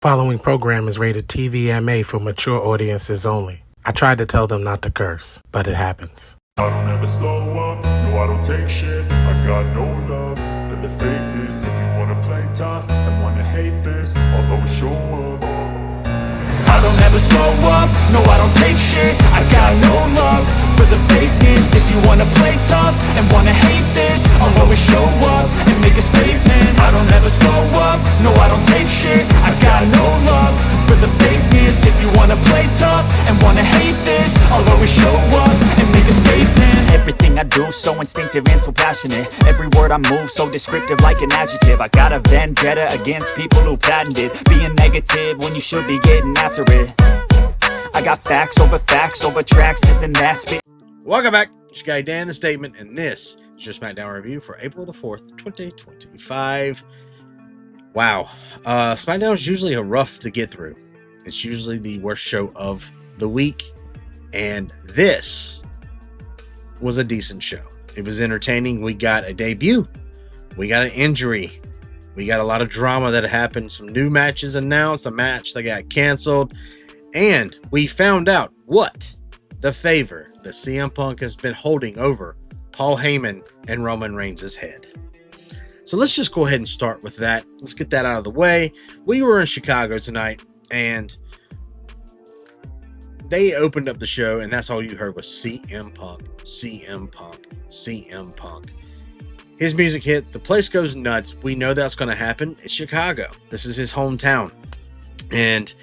Following program is rated TVMA for mature audiences only. I tried to tell them not to curse, but it happens. I don't ever slow up, no I don't take shit. I got no love for the fakeness. If you wanna play tough and wanna hate this, I'll always show up. I don't ever slow up, no I don't take shit. I got no love for the fakeness. If you wanna play tough and wanna hate this, I'll always show up and make a statement. I don't ever slow up, no I don't take shit. I got no love for the fakeness. If you wanna play tough and wanna hate this, I'll always show up and make a statement. Everything I do so instinctive and so passionate. Every word I move so descriptive like an adjective. I got a vendetta against people who patented being negative when you should be getting after it. I got facts over tracks, this and that spit. Welcome back. It's your guy Dan the Statement, and this is your SmackDown review for April the 4th, 2025. Wow. SmackDown is usually rough to get through. It's usually the worst show of the week, and this was a decent show. It was entertaining. We got a debut. We got an injury. We got a lot of drama that happened. Some new matches announced, a match that got canceled, and we found out what the favor that CM Punk has been holding over Paul Heyman and Roman Reigns' head. So let's just go ahead and start with that. Let's get that out of the way. We were in Chicago tonight, and they opened up the show, and that's all you heard was CM Punk, CM Punk, CM Punk. His music hit. The place goes nuts. We know that's going to happen. It's Chicago. This is his hometown. And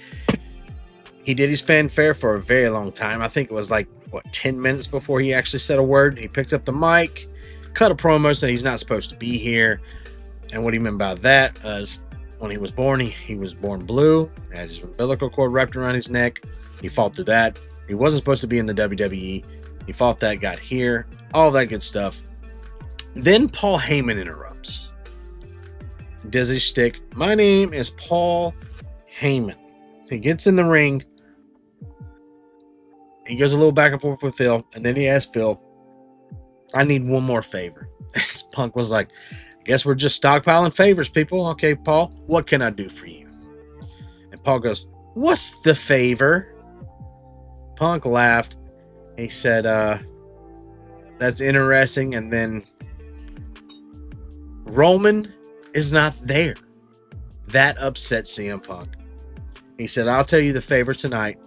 he did his fanfare for a very long time. I think it was 10 minutes before he actually said a word. He picked up the mic, cut a promo, said he's not supposed to be here. And what he meant by that is when he was born, he was born blue. He had his umbilical cord wrapped around his neck. He fought through that. He wasn't supposed to be in the WWE. He fought that, got here, all that good stuff. Then Paul Heyman interrupts. Does his shtick. My name is Paul Heyman. He gets in the ring. He goes a little back and forth with Phil, and then he asks Phil, I need one more favor. Punk was like, I guess we're just stockpiling favors, people. Okay, Paul, what can I do for you? And Paul goes, what's the favor? Punk laughed. He said, that's interesting. And then Roman is not there. That upset CM Punk. He said, I'll tell you the favor tonight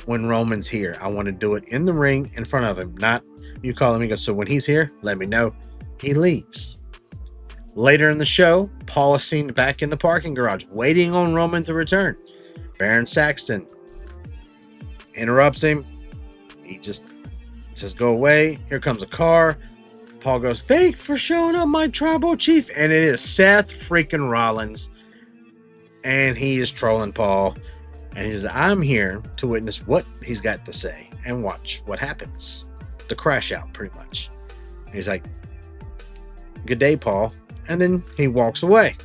when Roman's here. I want to do it in the ring in front of him. Not you call him. He goes, so when he's here, let me know. He leaves. Later in the show, Paul is seen back in the parking garage waiting on Roman to return. Baron Saxton interrupts him. He just says, go away. Here comes a car. Paul goes, thanks for showing up, my tribal chief. And it is Seth freaking Rollins. And he is trolling Paul. And he says, I'm here to witness what he's got to say and watch what happens. The crash out, pretty much. And he's like, good day, Paul. And then he walks away.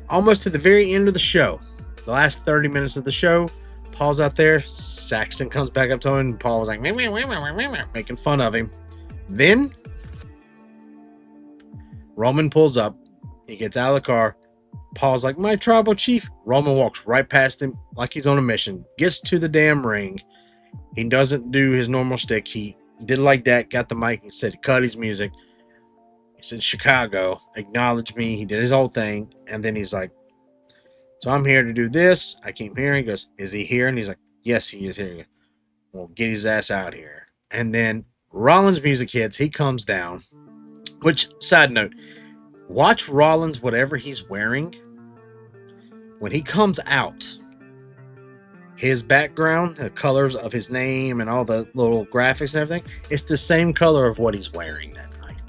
Almost to the very end of the show, the last 30 minutes of the show, Paul's out there. Saxton comes back up to him, and Paul was like, making fun of him. Then Roman pulls up. He gets out of the car. Paul's like, my tribal chief. Roman walks right past him like he's on a mission. Gets to the damn ring. He doesn't do his normal shtick. He did like that. Got the mic and said, cut his music. He said, Chicago, acknowledge me. He did his whole thing. And then he's like, so I'm here to do this. I came here. He goes, is he here? And he's like, yes, he is here. He goes, well, get his ass out here. And then Rollins' music hits. He comes down. Which, side note, watch Rollins, whatever he's wearing. When he comes out, his background, the colors of his name and all the little graphics and everything, it's the same color of what he's wearing that night.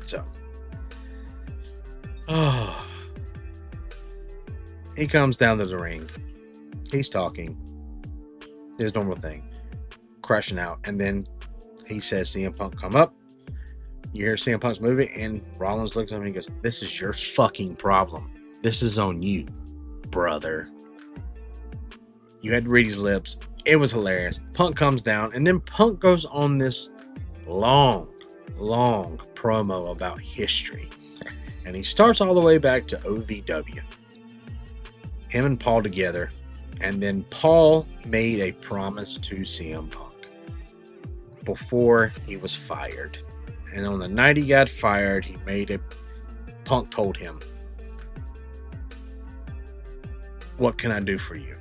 So, he comes down to the ring. He's talking. His normal thing. Crashing out. And then he says, CM Punk, come up. You hear CM Punk's movie, and Rollins looks at him and he goes, this is your fucking problem. This is on you, brother. You had to read his lips. It was hilarious. Punk comes down, and then Punk goes on this long promo about history. And he starts all the way back to OVW. Him and Paul together. And then Paul made a promise to CM Punk before he was fired. And on the night he got fired, Punk told him, "What can I do for you?"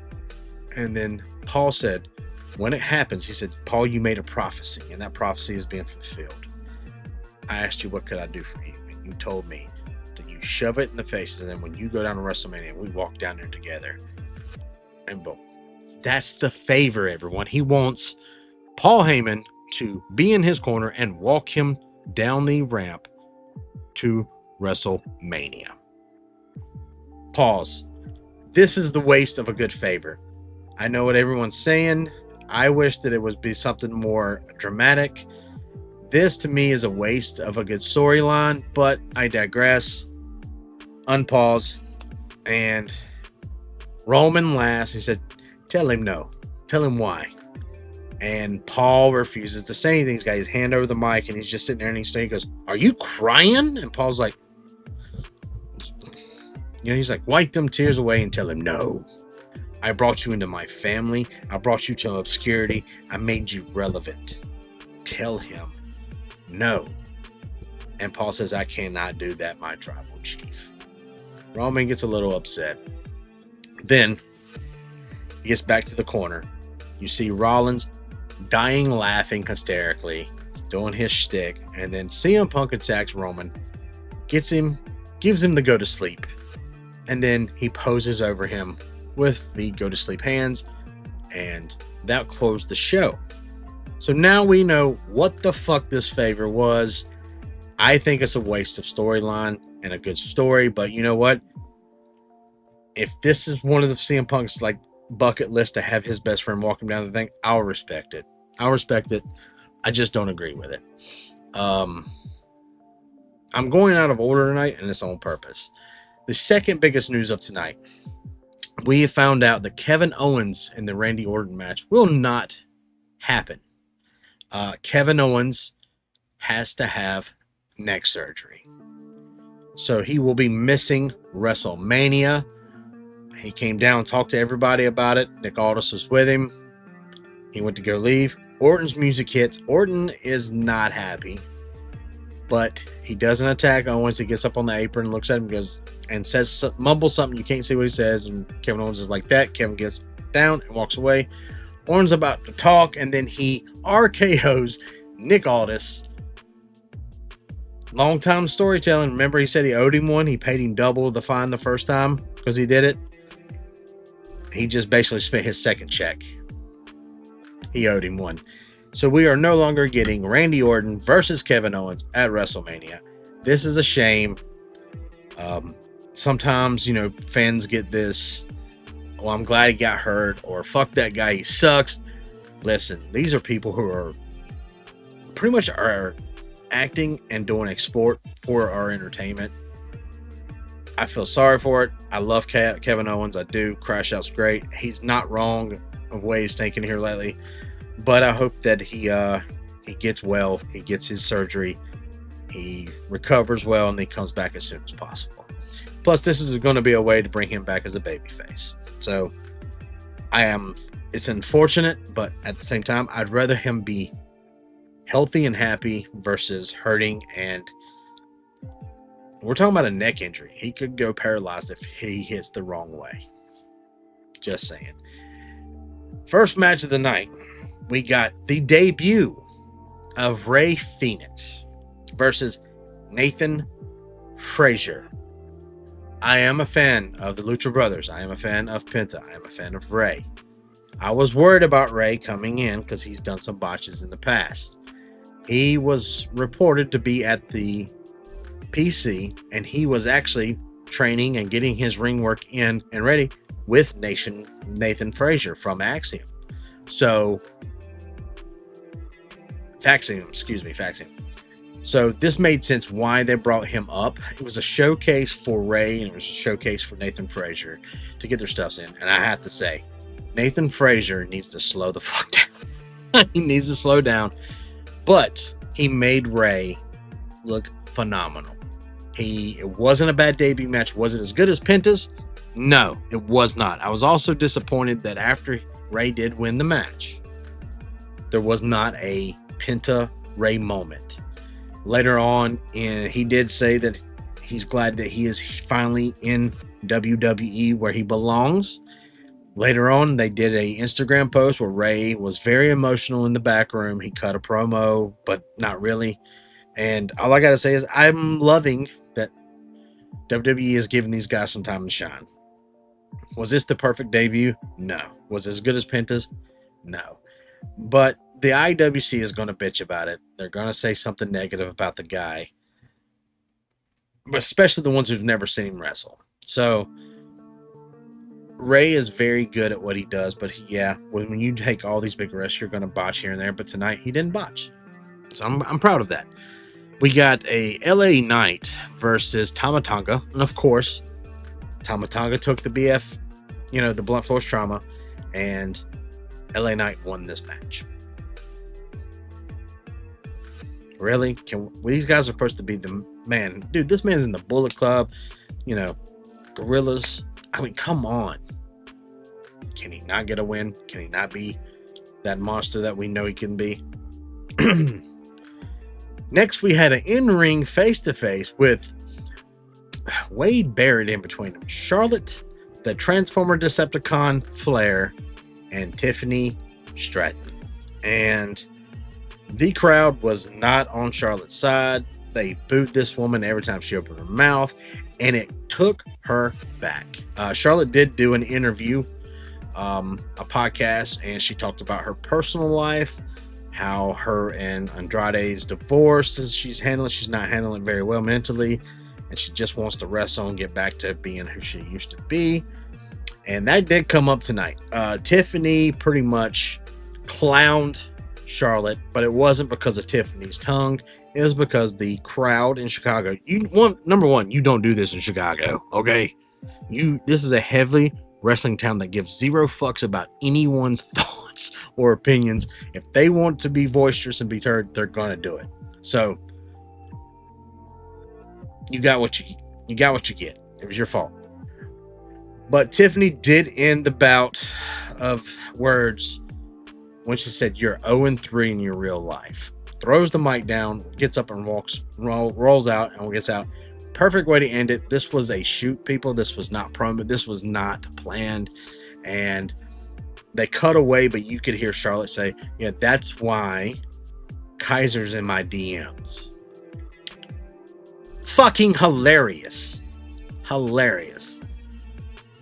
And then Paul said, when it happens, he said, "Paul, you made a prophecy, and that prophecy is being fulfilled. I asked you, what could I do for you? And you told me that you shove it in the faces, and then when you go down to WrestleMania, we walk down there together." And boom. That's the favor, everyone. He wants Paul Heyman to be in his corner and walk him down the ramp to WrestleMania. Pause. This is the waste of a good favor. I know what everyone's saying. I wish that it would be something more dramatic. This to me is a waste of a good storyline, but I digress. Unpause. And Roman laughs. He said, "Tell him no. Tell him why." And Paul refuses to say anything. He's got his hand over the mic and he's just sitting there and he goes, "Are you crying?" And Paul's like, he's like, "Wipe them tears away and tell him no. I brought you into my family. I brought you to obscurity. I made you relevant. Tell him no." And Paul says, "I cannot do that, my tribal chief." Roman gets a little upset. Then he gets back to the corner. You see Rollins dying laughing hysterically, doing his shtick, and then CM Punk attacks Roman, gives him the go to sleep, and then he poses over him with the go to sleep hands, and that closed the show. So now we know what the fuck this favor was. I think it's a waste of storyline and a good story, but you know what? If this is one of the CM Punk's like bucket list to have his best friend walk him down the thing, I'll respect it. I just don't agree with it. I'm going out of order tonight, and it's on purpose. The second biggest news of tonight, we have found out that Kevin Owens in the Randy Orton match will not happen. Kevin Owens has to have neck surgery, so he will be missing WrestleMania. He came down, talked to everybody about it. Nick Aldis was with him. He went to go leave. Orton's music hits. Orton is not happy, but he doesn't attack Owens. He gets up on the apron, looks at him, goes and says, mumbles something. You can't see what he says, and Kevin Owens is like that. Kevin gets down and walks away. Orton's about to talk, and then he RKO's Nick Aldis. Long time storytelling. Remember, he said he owed him one. He paid him double the fine the first time because he did it. He just basically spent his second check. He owed him one. So we are no longer getting Randy Orton versus Kevin Owens at WrestleMania. This is a shame. Sometimes, fans get this, "Well, I'm glad he got hurt," or "Fuck that guy, he sucks." Listen, these are people who are pretty much are acting and doing a sport for our entertainment. I feel sorry for it. I love Kevin Owens. I do. Crash Out's great. He's not wrong of what he's thinking here lately, but I hope that he gets well. He gets his surgery. He recovers well, and he comes back as soon as possible. Plus, this is going to be a way to bring him back as a babyface. So, it's unfortunate, but at the same time, I'd rather him be healthy and happy versus hurting. And we're talking about a neck injury. He could go paralyzed if he hits the wrong way. Just saying. First match of the night, we got the debut of Rey Fenix versus Nathan Frazier. I am a fan of the Lucha Brothers. I am a fan of Penta. I am a fan of Rey. I was worried about Rey coming in because he's done some botches in the past. He was reported to be at the PC, and he was actually training and getting his ring work in and ready with Nathan Frazier from Axiom. So, Faxium. So this made sense why they brought him up. It was a showcase for Rey, and it was a showcase for Nathan Frazier to get their stuffs in. And I have to say, Nathan Frazier needs to slow the fuck down. He needs to slow down. But he made Rey look phenomenal. It wasn't a bad debut match. Was it as good as Penta's? No, it was not. I was also disappointed that after Ray did win the match, there was not a Penta Ray moment. Later on, he did say that he's glad that he is finally in WWE where he belongs. Later on, they did a Instagram post where Ray was very emotional in the back room. He cut a promo, but not really. And all I got to say is I'm loving that WWE is giving these guys some time to shine. Was this the perfect debut? No. Was it as good as Penta's? No. But the IWC is going to bitch about it. They're going to say something negative about the guy. But especially the ones who've never seen him wrestle. So Ray is very good at what he does. But yeah, when you take all these big wrestlers, you're going to botch here and there. But tonight, he didn't botch. So I'm proud of that. We got a LA Knight versus Tama Tonga. And of course, Tama Tonga took the BF, the blunt force trauma. And LA Knight won this match. Really? These guys are supposed to be the man. Dude, this man's in the Bullet Club. Gorillas. I mean, come on. Can he not get a win? Can he not be that monster that we know he can be? Next, we had an in-ring face-to-face with Wade Barrett in between them. Charlotte, the Transformer Decepticon Flair, and Tiffany Stratton. And the crowd was not on Charlotte's side. They booed this woman every time she opened her mouth, and it took her back. Charlotte did do an interview, a podcast, and she talked about her personal life, how her and Andrade's divorce she's not handling it very well mentally, and she just wants to wrestle and get back to being who she used to be. And that did come up tonight. Tiffany pretty much clowned Charlotte, but it wasn't because of Tiffany's tongue. It was because the crowd in Chicago. Number one, you don't do this in Chicago, okay? This is a heavily wrestling town that gives zero fucks about anyone's thoughts or opinions. If they want to be boisterous and be heard, they're gonna do it. So you got what you get. It was your fault. But Tiffany did end the bout of words when she said, "You're 0-3 in your real life." Throws the mic down, gets up and rolls out and gets out. Perfect way to end it. This was a shoot, people. This was not promo. This was not planned. And they cut away, but you could hear Charlotte say, "Yeah, that's why Kaiser's in my DMs." Fucking hilarious. Hilarious.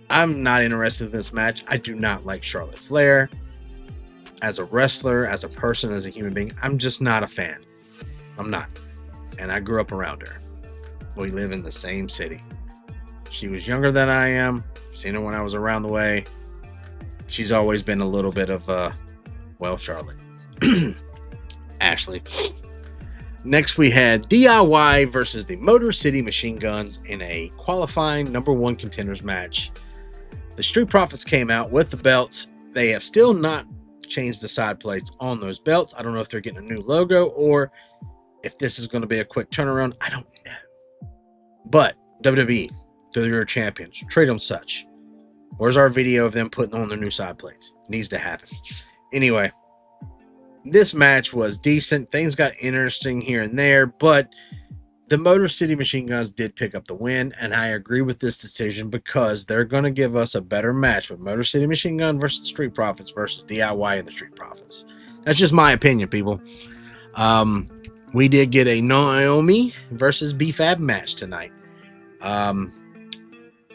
I'm not interested in this match. I do not like Charlotte Flair. As a wrestler, as a person, as a human being, I'm just not a fan. I'm not. And I grew up around her. We live in the same city. She was younger than I am. Seen her when I was around the way. She's always been a little bit of Charlotte. Ashley. Next we had DIY versus the Motor City Machine Guns in a qualifying number 1 contenders match. The Street Profits came out with the belts. They have still not changed the side plates on those belts. I don't know if they're getting a new logo or if this is going to be a quick turnaround. I don't know. But WWE, they're your champions. Treat them such. Where's our video of them putting on their new side plates? Needs to happen. Anyway, this match was decent. Things got interesting here and there, but the Motor City Machine Guns did pick up the win, and I agree with this decision because they're going to give us a better match with Motor City Machine Gun versus Street Profits versus DIY and the Street Profits. That's just my opinion, people. We did get a Naomi versus B-Fab match tonight.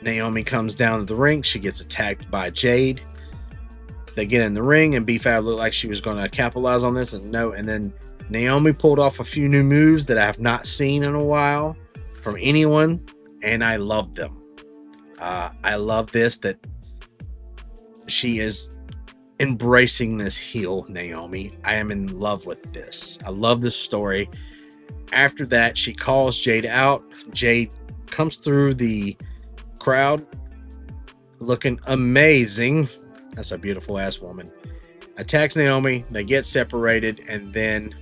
Naomi comes down to the ring. She gets attacked by Jade. They get in the ring, and B-Fab looked like she was going to capitalize on this, and then Naomi pulled off a few new moves that I have not seen in a while from anyone, and I love them. I love this, that she is embracing this heel Naomi. I am in love with this. I love this story. After that, she calls Jade out. Jade comes through the crowd looking amazing. That's a beautiful ass woman. Attacks Naomi. They get separated, and then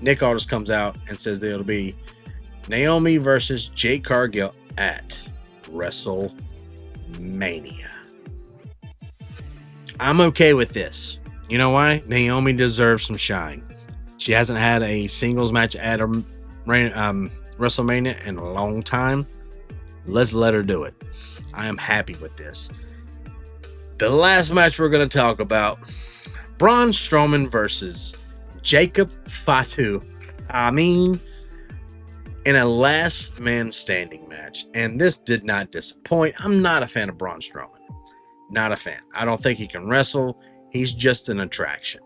Nick Aldis comes out and says that it'll be Naomi versus Jade Cargill at WrestleMania. I'm okay with this. You know why? Naomi deserves some shine. She hasn't had a singles match at WrestleMania in a long time. Let's let her do it. I am happy with this. The last match we're going to talk about, Braun Strowman versus Jacob Fatu. In a last man standing match. And this did not disappoint. I'm not a fan of Braun Strowman. Not a fan. I don't think he can wrestle. He's just an attraction.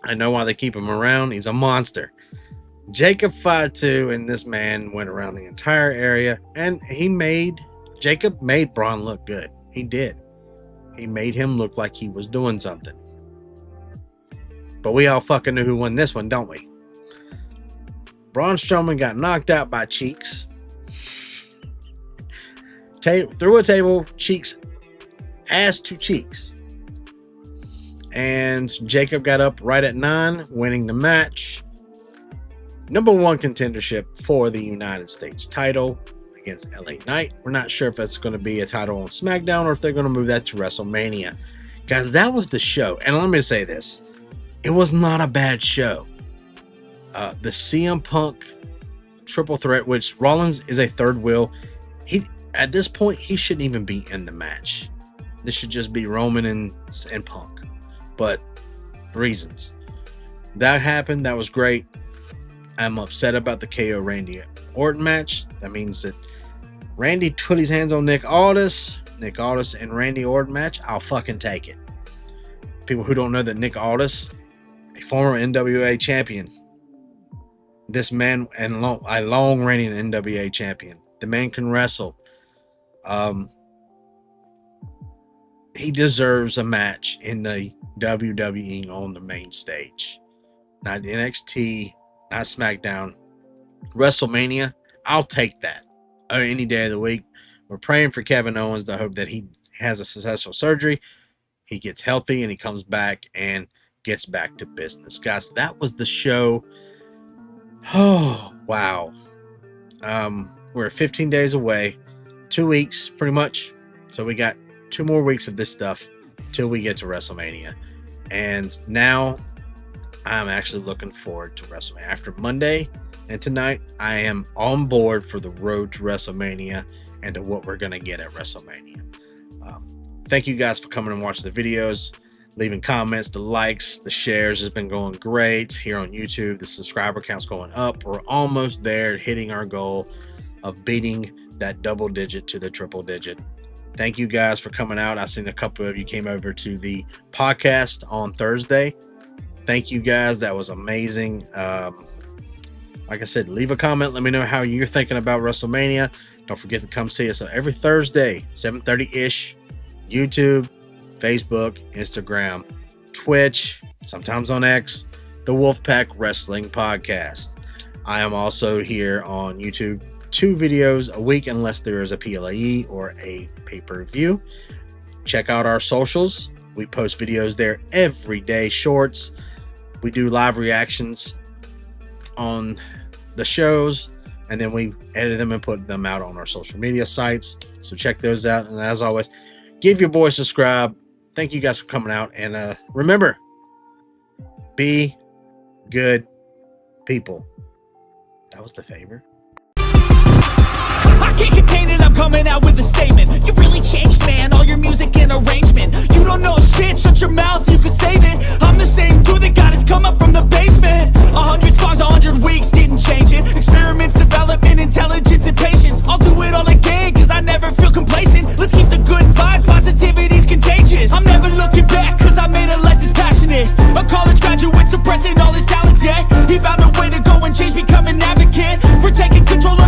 I know why they keep him around. He's a monster. Jacob Fatu and this man went around the entire area, and Jacob made Braun look good. He did. He made him look like he was doing something. But we all fucking knew who won this one, don't we? Braun Strowman got knocked out by Cheeks. Through a table, Cheeks, ass to Cheeks. And Jacob got up right at 9, winning the match. Number 1 contendership for the United States title against LA Knight. We're not sure if it's going to be a title on SmackDown or if they're going to move that to WrestleMania. Guys, that was the show. And let me say this. It was not a bad show. The CM Punk triple threat, which Rollins is a third wheel. At this point, he shouldn't even be in the match. This should just be Roman and Punk. But reasons. That happened. That was great. I'm upset about the KO Randy Orton match. That means that Randy put his hands on Nick Aldis and Randy Orton match. I'll fucking take it. People who don't know that Nick Aldis, a former NWA champion, this man and a long reigning NWA champion. The man can wrestle. He deserves a match in the WWE on the main stage. Not NXT, not SmackDown. WrestleMania, I'll take that any day of the week. We're praying for Kevin Owens to hope that he has a successful surgery. He gets healthy and he comes back and gets back to business. Guys, that was the show. Oh, wow. We're 15 days away. 2 weeks, pretty much. So we got 2 more weeks of this stuff till we get to WrestleMania. And now I'm actually looking forward to WrestleMania. After Monday and tonight, I am on board for the road to WrestleMania and to what we're going to get at WrestleMania. Thank you guys for coming and watching the videos, leaving comments, the likes, the shares has been going great here on YouTube. The subscriber count's going up. We're almost there, hitting our goal of beating that double digit to the triple digit. Thank you guys for coming out. I've seen a couple of you came over to the podcast on Thursday. Thank you guys. That was amazing. Like I said, leave a comment. Let me know how you're thinking about WrestleMania. Don't forget to come see us every Thursday, 7:30-ish. YouTube, Facebook, Instagram, Twitch, sometimes on X, the WOLFPACK Wrestling Podcast. I am also here on YouTube 2 videos a week unless there is a PLAE or a pay-per-view. Check out our socials. We post videos there every day, shorts. We do live reactions on the shows, and then we edit them and put them out on our social media sites. So check those out. And as always, give your boy a subscribe. Thank you guys for coming out. And remember, be good people. That was the favor. I can't contain it, I'm coming out with a statement. You really changed, man, all your music and arrangement. You don't know shit, shut your mouth, you can save it. I'm the same dude that got his come up from the basement. 100 songs, 100 weeks, didn't change it. Experiments, development, intelligence, and patience. I'll do it all again, cause I never feel complacent. Let's keep the good vibes, positivity's contagious. I'm never looking back, cause I made a life that's passionate. A college graduate suppressing all his talents, yeah. He found a way to go and change, become an advocate for taking control of